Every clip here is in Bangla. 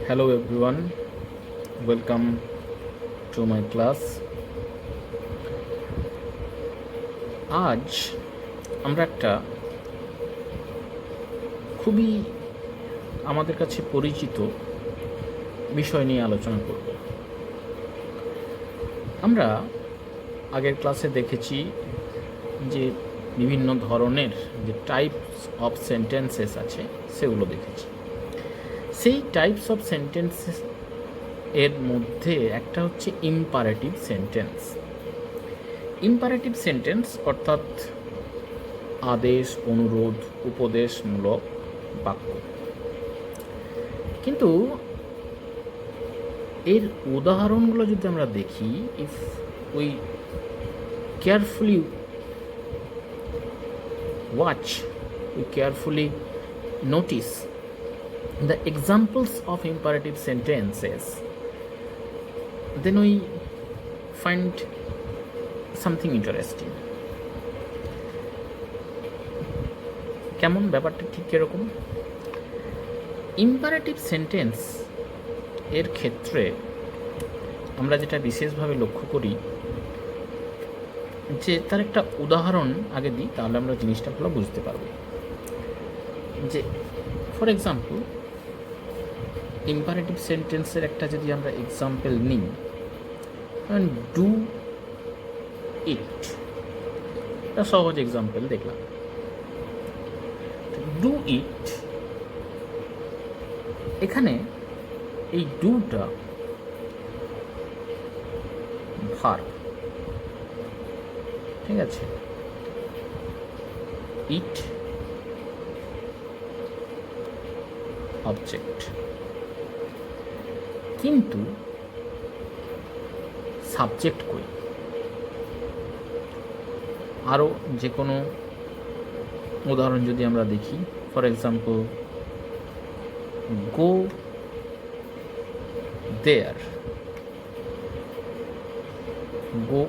Hello everyone, welcome to my class. আজ আমরা একটা খুবই আমাদের কাছে পরিচিত বিষয় নিয়ে আলোচনা করব। আমরা আগের ক্লাসে দেখেছি যে বিভিন্ন ধরনের যে টাইপস অফ সেন্টেন্সেস আছে সেগুলো দেখেছি। সেই টাইপস অফ সেন্টেন্সেস এর মধ্যে একটা হচ্ছে ইম্পারেটিভ সেন্টেন্স। ইম্পারেটিভ সেন্টেন্স অর্থাৎ আদেশ, অনুরোধ, উপদেশমূলক বাক্য। কিন্তু এর উদাহরণগুলো যদি আমরা দেখি, if we carefully watch, we carefully notice the examples of imperative sentences, then we find something interesting. কেমন ব্যাপারটা ঠিক এরকম। ইম্পারেটিভ সেন্টেন্স এর ক্ষেত্রে আমরা যেটা বিশেষভাবে লক্ষ্য করি যে তার একটা উদাহরণ আগে দিই, তাহলে আমরা জিনিসটা ভালো বুঝতে পারব। যে ফর এক্সাম্পল, ইম্পারেটিভ সেন্টেন্সের একটা যদি আমরা এক্সাম্পল নিই, ডু ইট, একটা সহজ এক্সাম্পল দেখলাম। ডু ইট, এখানে এই ডুটা ভার্ব, ঠিক আছে, ইট অবজেক্ট, কিন্তু সাবজেক্ট কই? আরও যে কোনো উদাহরণ যদি আমরা দেখি, ফর এক্সাম্পল গো দেয়ার, গো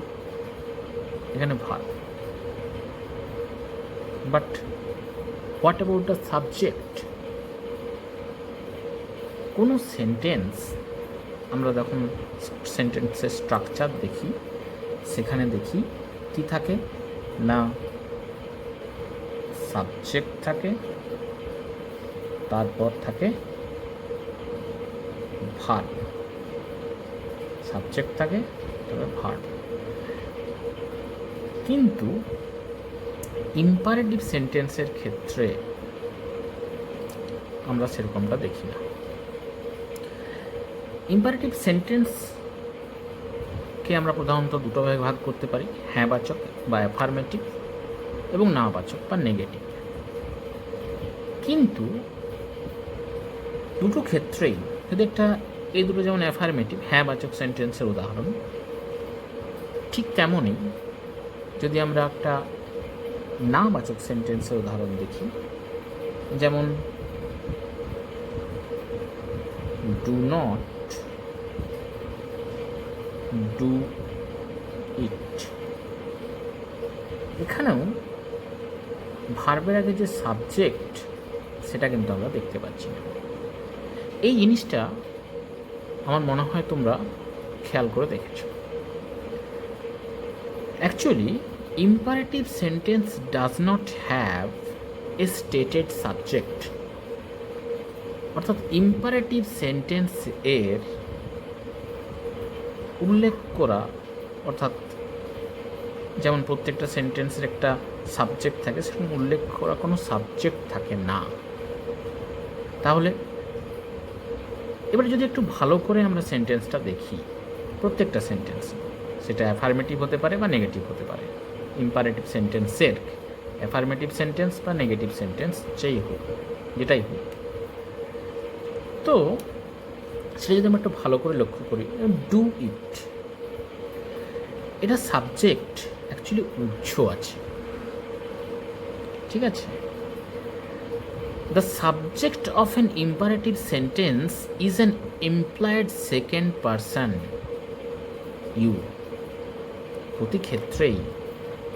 এখানে verb, but what about the subject? কোনো সেন্টেন্স আমরা যখন সেন্টেন্সের স্ট্রাকচার দেখি, সেখানে দেখি কি থাকে না, সাবজেক্ট থাকে, তারপর থাকে ভার্ব, সাবজেক্ট থাকে, তবে ভার্ব। কিন্তু ইম্পারেটিভ সেন্টেন্সের ক্ষেত্রে আমরা সেরকমটা দেখি না। ইম্পারেটিভ সেন্টেন্সকে আমরা প্রধানত দুটো ভাগে ভাগ করতে পারি, হ্যাঁবাচক বা অ্যাফার্মেটিভ এবং নাবাচক বা নেগেটিভ। কিন্তু দুটো ক্ষেত্রেই যদি একটা, এই দুটো যেমন অ্যাফার্মেটিভ হ্যাঁবাচক সেন্টেন্সের উদাহরণ, ঠিক তেমনই যদি আমরা একটা নাবাচক সেন্টেন্সের উদাহরণ দেখি, যেমন ডু নট ডু ইট, এখানেও ভার্বের আগে যে সাবজেক্ট সেটা কিন্তু আমরা দেখতে পাচ্ছি না। এই জিনিসটা আমার মনে হয় তোমরা খেয়াল করে দেখেছ। Actually imperative sentence does not have a stated subject, অর্থাৎ ইম্পারেটিভ সেন্টেন্স এর উল্লেখ করা, অর্থাৎ যেমন প্রত্যেকটা সেন্টেন্সের একটা সাবজেক্ট থাকে, সেরকম উল্লেখ করা কোনো সাবজেক্ট থাকে না। তাহলে এবারে যদি একটু ভালো করে আমরা সেন্টেন্সটা দেখি, প্রত্যেকটা সেন্টেন্স, সেটা অ্যাফার্মেটিভ হতে পারে বা নেগেটিভ হতে পারে, ইম্পারেটিভ সেন্টেন্সের অ্যাফার্মেটিভ সেন্টেন্স বা নেগেটিভ সেন্টেন্স যেটাই হোক, তো সেটা যদি আমরা একটু ভালো করে লক্ষ্য করি, ডু ইট, এটা সাবজেক্ট অ্যাকচুয়ালি উজ্জ আছে, ঠিক আছে। The subject of an imperative sentence is an implied second person you. প্রতি ক্ষেত্রেই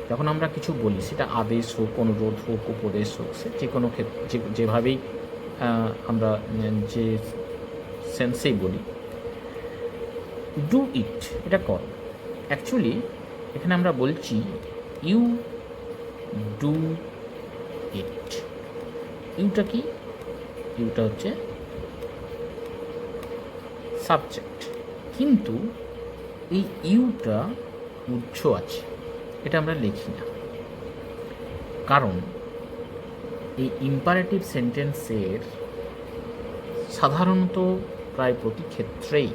যখন আমরা কিছু বলি, সেটা আদেশ হোক, অনুরোধ হোক, উপদেশ হোক, সে যে কোনো ক্ষেত্রে যেভাবেই আমরা যে সেন্সেই বলি, ডু ইট, এটা কর। অ্যাকচুয়ালি এখানে আমরা বলছি ইউ ডু ইট। ইউটা কি? ইউটা হচ্ছে সাবজেক্ট, কিন্তু এই ইউটা উহ্য আছে, এটা আমরা লিখি না, কারণ এই ইম্পারেটিভ সেন্টেন্সের সাধারণত প্রায় প্রতি ক্ষেত্রেই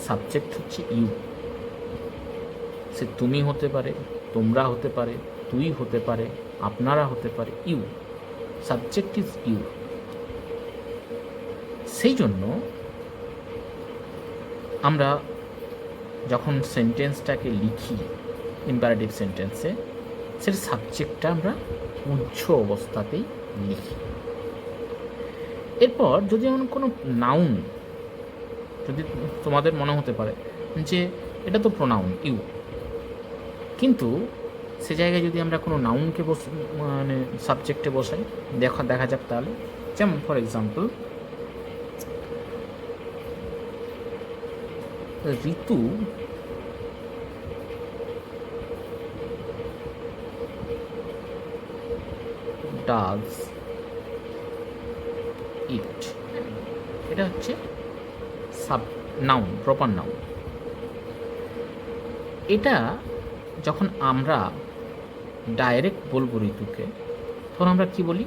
সাবজেক্ট হচ্ছে ইউ। সে তুমি হতে পারে, তোমরা হতে পারে, তুই হতে পারে, আপনারা হতে পারে, ইউ, সাবজেক্ট ইজ ইউ। সেই জন্য আমরা যখন সেন্টেন্সটাকে লিখি ইম্পারেটিভ সেন্টেন্সে, সেটা সাবজেক্টটা আমরা উহ্য অবস্থাতেই লিখি। এরপর যদি এমন কোনো নাউন, যদি তোমাদের মনে হতে পারে যে এটা তো প্রোনাউন ইউ, কিন্তু সে জায়গায় যদি আমরা কোনো নাউনকে মানে সাবজেক্টে বসাই, দেখা যাক তাহলে। যেমন for example, Ritu does it, এটা হচ্ছে নাউন, প্রপার নাউন। এটা যখন আমরা ডাইরেক্ট বলবো ঋতুকে, তখন আমরা কি বলি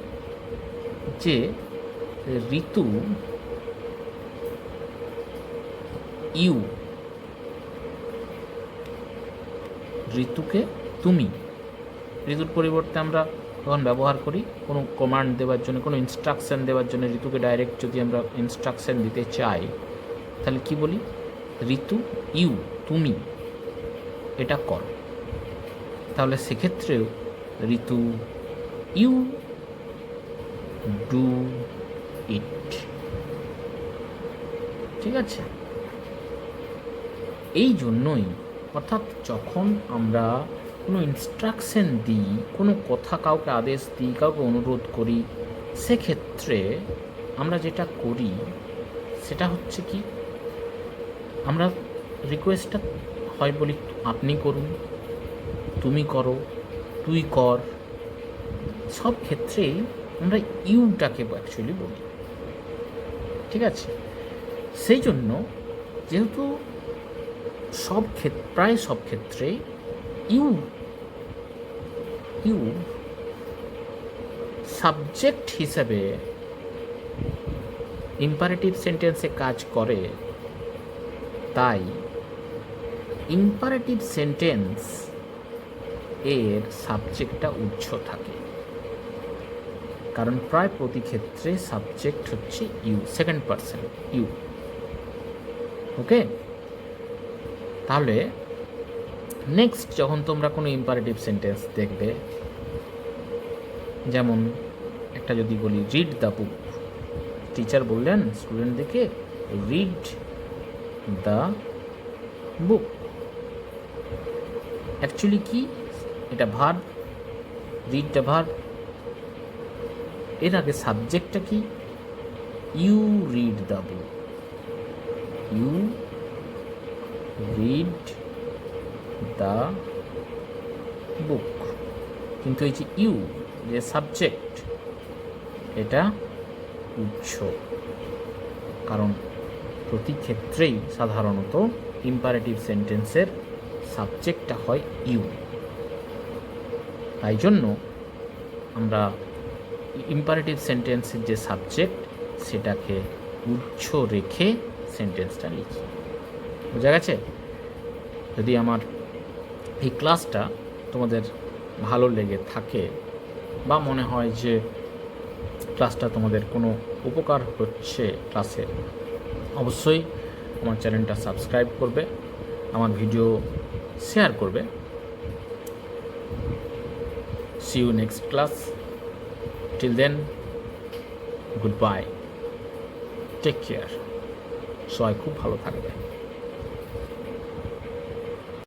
যে ঋতু ইউ, ঋতুকে তুমি। ঋতুর পরিবর্তে আমরা তখন ব্যবহার করি কোনো কমান্ড দেওয়ার জন্য, কোনো ইনস্ট্রাকশান দেওয়ার জন্য। ঋতুকে ডাইরেক্ট যদি আমরা ইনস্ট্রাকশান দিতে চাই, তাহলে কি বলি? ঋতু ইউ, তুমি এটা করো। তাহলে সেক্ষেত্রেও ঋতু ইউ ডু ইট। ঠিক আছে? এই জন্যই, অর্থাৎ যখন আমরা কোনো ইনস্ট্রাকশন দিই, কোনো কথা কাউকে আদেশ দিই, কাউকে অনুরোধ করি, সেক্ষেত্রে আমরা যেটা করি সেটা হচ্ছে কি, আমরা রিকোয়েস্টটা হয় বলি আপনি করুন, তুমি করো, তুই কর। সব ক্ষেত্রেই আমরা ইউটাকে অ্যাকচুয়ালি বলি। ঠিক আছে? সেই জন্য যেহেতু প্রায় সব ক্ষেত্রেই ইউ সাবজেক্ট হিসেবে ইম্পারেটিভ সেন্টেন্সে কাজ করে, তাই ইম্পারেটিভ সেন্টেন্স এর সাবজেক্টটা উহ্য থাকে, কারণ প্রায় প্রতি ক্ষেত্রে সাবজেক্ট হচ্ছে ইউ, সেকেন্ড পারসন ইউ। ওকে? তাহলে নেক্সট যখন তোমরা কোনো ইম্পারেটিভ সেন্টেন্স দেখবে, যেমন একটা যদি বলি রিড দ্য বুক, টিচার বললেন স্টুডেন্টদেরকে রিড দ্য বুক। অ্যাকচুয়ালি কি, এটা ভার্ব, রিডটা ভার্ব, এর আগে সাবজেক্টটা কি? You read the book, you read the book. কিন্তু এই যে ইউ, যে সাবজেক্ট, এটা উহ্য, কারণ প্রতি ক্ষেত্রেই সাধারণত ইম্পারেটিভ সেন্টেন্সের সাবজেক্টটা হয় ইউ। তাই জন্য আমরা ইম্পারেটিভ সেন্টেন্সের যে সাবজেক্ট, সেটাকে উহ্য রেখে সেন্টেন্সটা লিখি। বোঝা গেছে? যদি আমার এই ক্লাসটা তোমাদের ভালো লেগে থাকে, বা মনে হয় যে ক্লাসটা তোমাদের কোনো উপকার হচ্ছে ক্লাসে, অবশ্যই আমার চ্যানেলটা সাবস্ক্রাইব করবে, আমার ভিডিও শেয়ার করবে। See you next class. Till then, goodbye. Take care. সবাই খুব ভালো থাকবে।